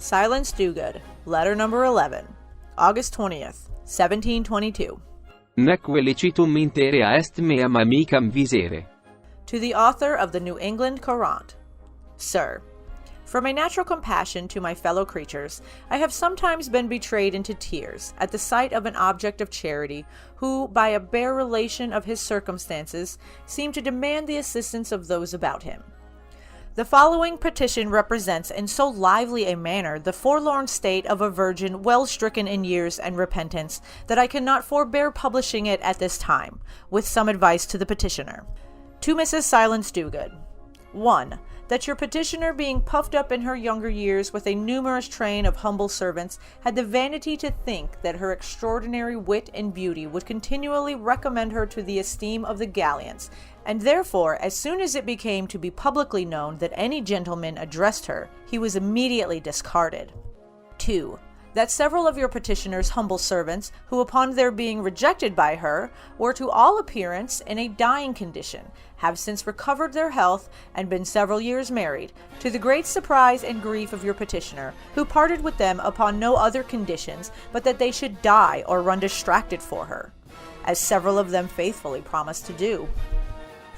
Silence Dogood, letter number 11, August 20th, 1722. Neque licitum interea est meam amicam visere. To the author of the New England Courant. Sir, from a natural compassion to my fellow creatures, I have sometimes been betrayed into tears at the sight of an object of charity, who, by a bare relation of his circumstances, seemed to demand the assistance of those about him. The following petition represents in so lively a manner the forlorn state of a virgin well stricken in years and repentance, that I cannot forbear publishing it at this time, with some advice to the petitioner. To Mrs. Silence Dogood. 1. That your petitioner, being puffed up in her younger years with a numerous train of humble servants, had the vanity to think that her extraordinary wit and beauty would continually recommend her to the esteem of the galleons, and therefore, as soon as it became to be publicly known that any gentleman addressed her, he was immediately discarded. 2. That several of your petitioner's humble servants, who upon their being rejected by her, were to all appearance in a dying condition, have since recovered their health and been several years married, to the great surprise and grief of your petitioner, who parted with them upon no other conditions but that they should die or run distracted for her, as several of them faithfully promised to do.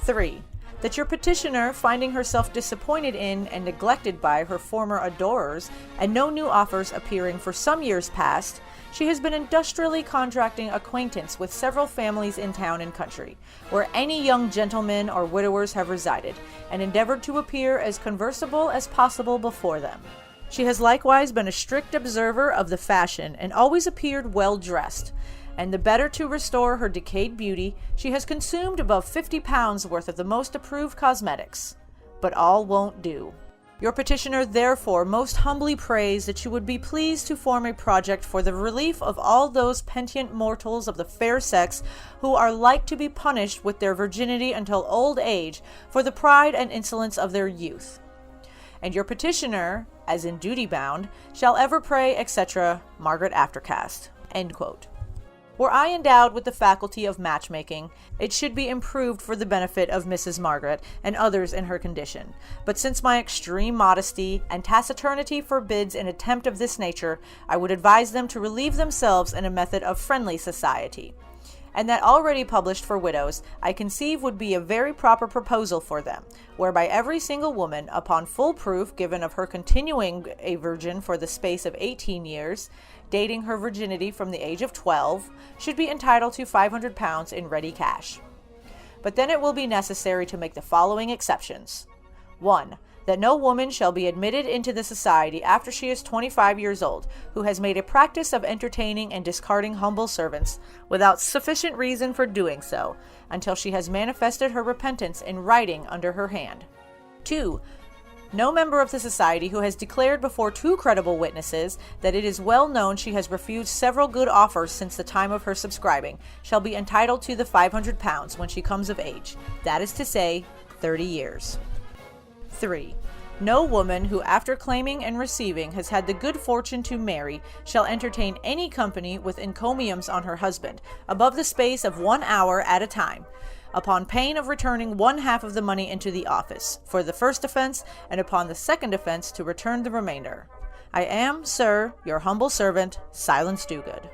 3. That your petitioner, finding herself disappointed in and neglected by her former adorers, and no new offers appearing for some years past, she has been industriously contracting acquaintance with several families in town and country, where any young gentlemen or widowers have resided, and endeavored to appear as conversable as possible before them. She has likewise been a strict observer of the fashion, and always appeared well dressed, and the better to restore her decayed beauty, she has consumed above £50 worth of the most approved cosmetics. But all won't do. Your petitioner therefore most humbly prays that you would be pleased to form a project for the relief of all those penitent mortals of the fair sex who are like to be punished with their virginity until old age for the pride and insolence of their youth. And your petitioner, as in duty bound, shall ever pray, etc., Margaret Aftercast. End quote. Were I endowed with the faculty of matchmaking, it should be improved for the benefit of Mrs. Margaret and others in her condition. But since my extreme modesty and taciturnity forbids an attempt of this nature, I would advise them to relieve themselves in a method of friendly society. And that already published for widows, I conceive would be a very proper proposal for them, whereby every single woman, upon full proof given of her continuing a virgin for the space of 18 years, dating her virginity from the age of 12, should be entitled to £500 in ready cash. But then it will be necessary to make the following exceptions. 1. That no woman shall be admitted into the society after she is 25 years old, who has made a practice of entertaining and discarding humble servants, without sufficient reason for doing so, until she has manifested her repentance in writing under her hand. 2. No member of the society who has declared before 2 credible witnesses that it is well known she has refused several good offers since the time of her subscribing shall be entitled to the £500 when she comes of age, that is to say, 30 years. 3. No woman who after claiming and receiving has had the good fortune to marry shall entertain any company with encomiums on her husband, above the space of 1 hour at a time, upon pain of returning 1/2 of the money into the office, for the first offense, and upon the second offense to return the remainder. I am, sir, your humble servant, Silence Dogood.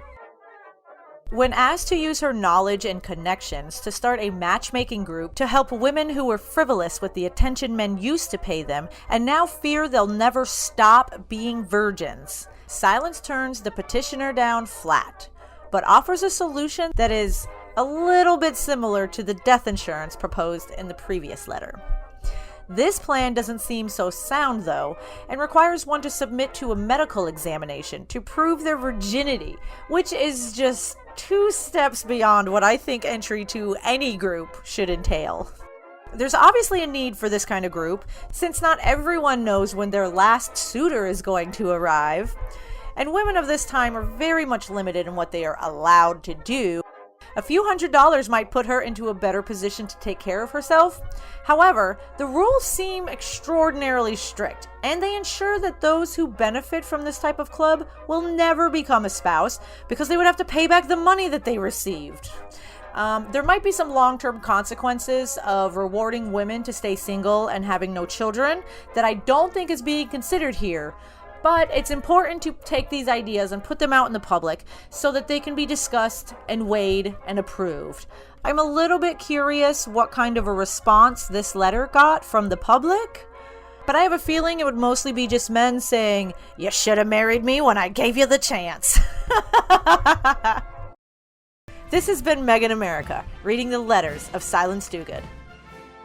When asked to use her knowledge and connections to start a matchmaking group to help women who were frivolous with the attention men used to pay them and now fear they'll never stop being virgins, Silence turns the petitioner down flat, but offers a solution that is a little bit similar to the death insurance proposed in the previous letter. This plan doesn't seem so sound, though, and requires one to submit to a medical examination to prove their virginity, which is just 2 steps beyond what I think entry to any group should entail. There's obviously a need for this kind of group, since not everyone knows when their last suitor is going to arrive, and women of this time are very much limited in what they are allowed to do. A few $100s might put her into a better position to take care of herself. However, the rules seem extraordinarily strict, and they ensure that those who benefit from this type of club will never become a spouse because they would have to pay back the money that they received. There might be some long-term consequences of rewarding women to stay single and having no children that I don't think is being considered here, But it's important to take these ideas and put them out in the public so that they can be discussed and weighed and approved. I'm a little bit curious what kind of a response this letter got from the public, but I have a feeling it would mostly be just men saying, "You should have married me when I gave you the chance." This has been Megan America, reading the letters of Silence Dogood.